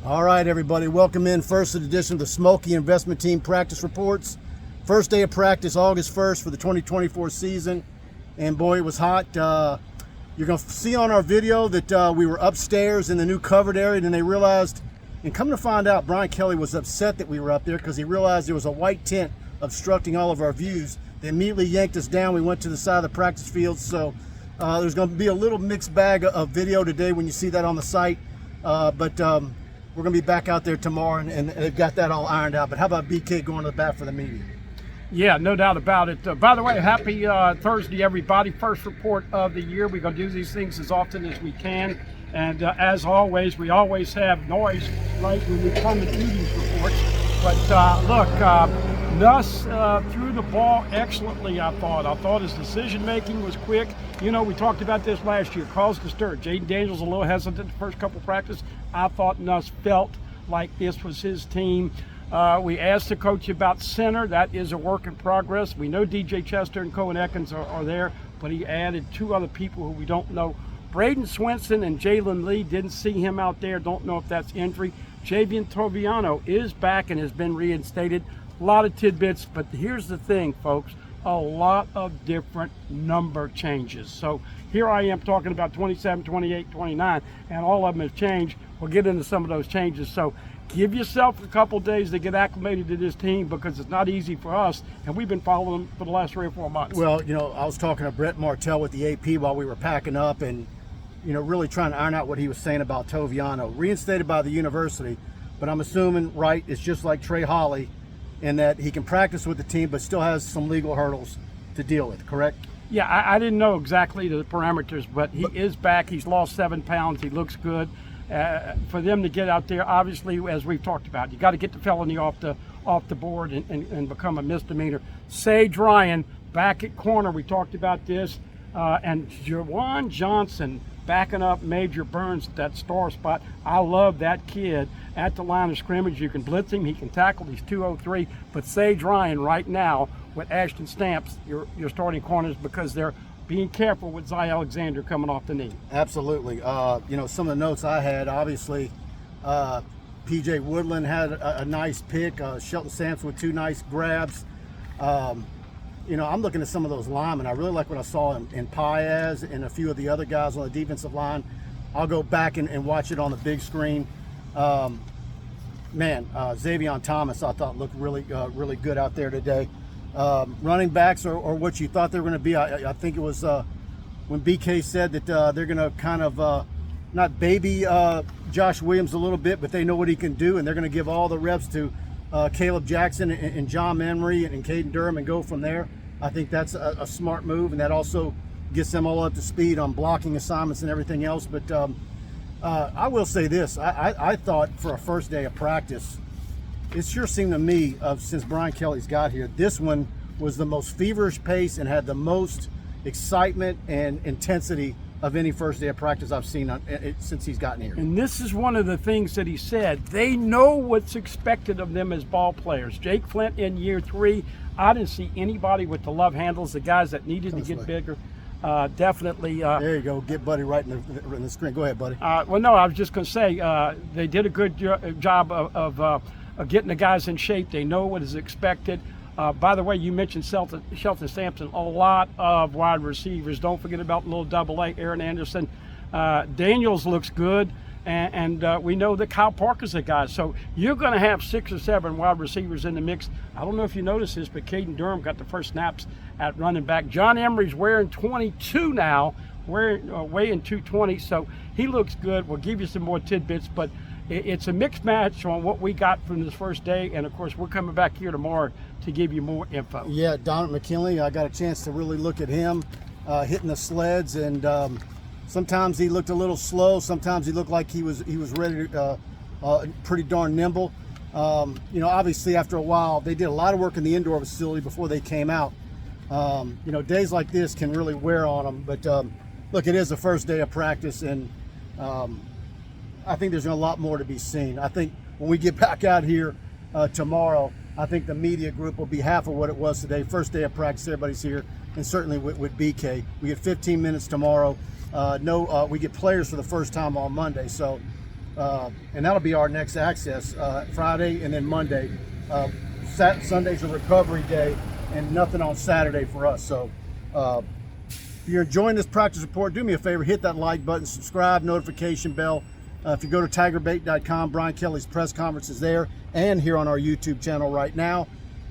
All right, everybody, welcome in first edition of the Schmolke Investment Team Practice Reports. First day of practice, August 1st for the 2024 season, and boy, it was hot. You're going to see on our video that we were upstairs in the new covered area, and they realized, and come to find out, Brian Kelly was upset that we were up there because he realized there was a white tent obstructing all of our views. They immediately yanked us down. We went to the side of the practice field, so there's going to be a little mixed bag of video today when you see that on the site, but we're going to be back out there tomorrow, and they've got that all ironed out. But how about BK going to the bat for the media? Yeah, no doubt about it. By the way, happy Thursday, everybody. First report of the year. We're going to do these things as often as we can. And as always, we always have noise right when we come to do these reports. But look, Nuss threw the ball excellently, I thought. I thought his decision-making was quick. You know, we talked about this last year. Cause to stir. Jaden Daniels a little hesitant the first couple practice. I thought Nuss felt like this was his team. We asked the coach about center. That is a work in progress. We know DJ Chester and Cohen Ekins are there, but he added two other people who we don't know. Braden Swenson and Jalen Lee, didn't see him out there. Don't know if that's injury. Javian Toviano is back and has been reinstated. A lot of tidbits, but here's the thing, folks. A lot of different number changes. So here I am talking about 27, 28, 29, and all of them have changed. We'll get into some of those changes. So give yourself a couple days to get acclimated to this team because it's not easy for us, and we've been following them for the last 3 or 4 months. Well, you know, I was talking to Brett Martell with the AP while we were packing up and, you know, really trying to iron out what he was saying about Toviano. Reinstated by the university, but I'm assuming, right, it's just like Trey Holly in that he can practice with the team but still has some legal hurdles to deal with, correct? Yeah, I didn't know exactly the parameters, but he is back. He's lost 7 pounds. He looks good. For them to get out there, obviously, as we've talked about, you got to get the felony off the board and become a misdemeanor. Sage Ryan back at corner. We talked about this, and Juwan Johnson backing up Major Burns at that star spot. I love that kid at the line of scrimmage. You can blitz him. He can tackle. He's 203. But Sage Ryan right now with Ashton Stamps, your starting corners, because they're being careful with Zy Alexander coming off the knee. Absolutely. You know, some of the notes I had, obviously, PJ Woodland had a nice pick. Shelton Sampson with 2 nice grabs. You know, I'm looking at some of those linemen. I really like what I saw in Paez and a few of the other guys on the defensive line. I'll go back and watch it on the big screen. Xavion Thomas, I thought looked really good out there today. Running backs or what you thought they were going to be. I think it was when BK said that they're going to kind of not baby Josh Williams a little bit, but they know what he can do, and they're going to give all the reps to Caleb Jackson and John Emery and Caden Durham and go from there. I think that's a smart move, and that also gets them all up to speed on blocking assignments and everything else. But I will say this. I thought for a first day of practice, it sure seemed to me, since Brian Kelly's got here, this one was the most feverish pace and had the most excitement and intensity of any first day of practice I've seen since he's gotten here. And this is one of the things that he said. They know what's expected of them as ball players. Jake Flint in year 3, I didn't see anybody with the love handles, the guys that needed to get bigger. Definitely. There you go. Get Buddy right in the screen. Go ahead, Buddy. Well, no, I was just going to say they did a good job of getting the guys in shape. They know what is expected. By the way, you mentioned Shelton Sampson, a lot of wide receivers. Don't forget about little double-A, Aaron Anderson. Daniels looks good, and we know that Kyle Parker's a guy. So you're going to have 6 or 7 wide receivers in the mix. I don't know if you noticed this, but Caden Durham got the first snaps at running back. John Emery's wearing 22 now, weighing 220, so he looks good. We'll give you some more tidbits, but it's a mixed match on what we got from this first day, and of course we're coming back here tomorrow to give you more info. Yeah, Donald McKinley, I got a chance to really look at him hitting the sleds, and sometimes he looked a little slow, sometimes he looked like he was ready to pretty darn nimble. You know, obviously after a while they did a lot of work in the indoor facility before they came out. You know, days like this can really wear on them, but look, it is the first day of practice, and I think there's a lot more to be seen. I think when we get back out here tomorrow, I think the media group will be half of what it was today. First day of practice, everybody's here, and certainly with BK. We get 15 minutes tomorrow. We get players for the first time on Monday, so and that'll be our next access, Friday and then Monday. Sunday's a recovery day, and nothing on Saturday for us. So if you're enjoying this practice report, do me a favor, hit that like button, subscribe, notification bell. If you go to tigerbait.com, Brian Kelly's press conference is there and here on our YouTube channel right now.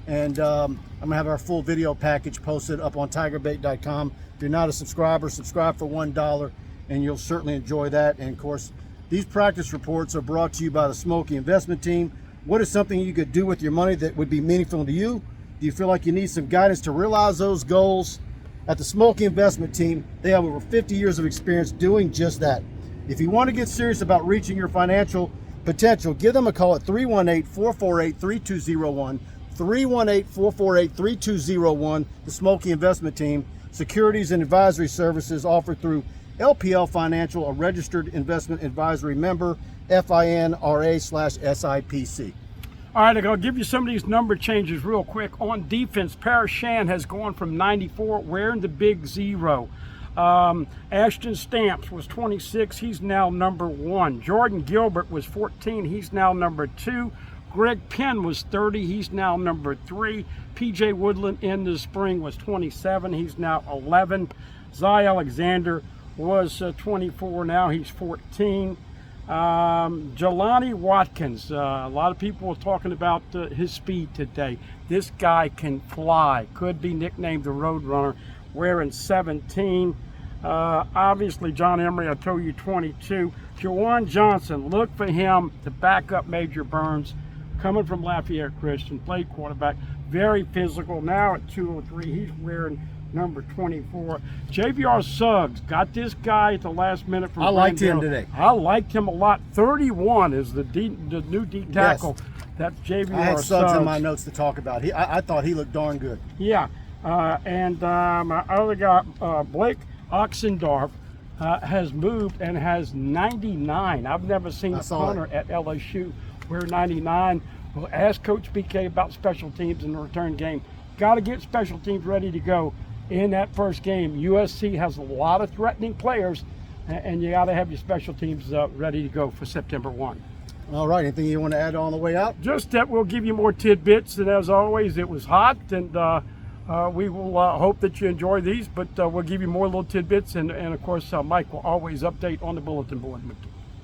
And I'm gonna have our full video package posted up on tigerbait.com. If you're not a subscriber, subscribe for $1 and you'll certainly enjoy that. And of course, these practice reports are brought to you by the Schmolke investment team. What is something you could do with your money that would be meaningful to you? Do you feel like you need some guidance to realize those goals? At the Schmolke investment team, they have over 50 years of experience doing just that. If you want to get serious about reaching your financial potential, give them a call at 318-448-3201, 318-448-3201, the Schmolke investment team. Securities and advisory services offered through LPL Financial, a registered investment advisory member, FINRA/SIPC. All right, I'm going to give you some of these number changes real quick. On defense, Parashan has gone from 94, wearing the big 0. Ashton Stamps was 26. He's now number 1. Jordan Gilbert was 14. He's now number 2. Greg Penn was 30. He's now number 3. PJ Woodland in the spring was 27. He's now 11. Zy Alexander was 24. Now he's 14. Jelani Watkins, a lot of people were talking about his speed today. This guy can fly, could be nicknamed the Road Runner, wearing 17. Obviously John Emery, I told you, 22. Jawan Johnson, look for him to back up Major Burns, coming from Lafayette Christian, played quarterback, very physical. Now at 203, he's wearing number 24. JVR Suggs got this guy at the last minute from I liked him Glendale. today. I liked him a lot. 31 is the new D tackle. Yes. That's JVR I had Suggs. Suggs in my notes to talk about. I thought he looked darn good. Yeah. And my other guy, Blake Oxendorf, has moved and has 99. I've never seen a punter at LSU wear 99. We'll ask Coach BK about special teams in the return game. Got to get special teams ready to go in that first game. USC has a lot of threatening players, and you got to have your special teams ready to go for September 1. All right, anything you want to add on the way out? Just that we'll give you more tidbits, and as always, it was hot, and we will hope that you enjoy these, but we'll give you more little tidbits, and of course, Mike will always update on the bulletin board.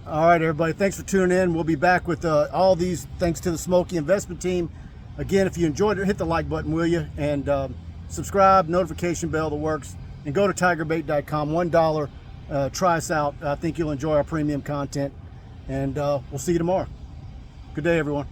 All right, everybody, thanks for tuning in. We'll be back with all these thanks to the Schmolke investment team. Again, if you enjoyed it, hit the like button, will you? And subscribe, notification bell, the works, and go to tigerbait.com. $1. Try us out. I think you'll enjoy our premium content, and we'll see you tomorrow. Good day, everyone.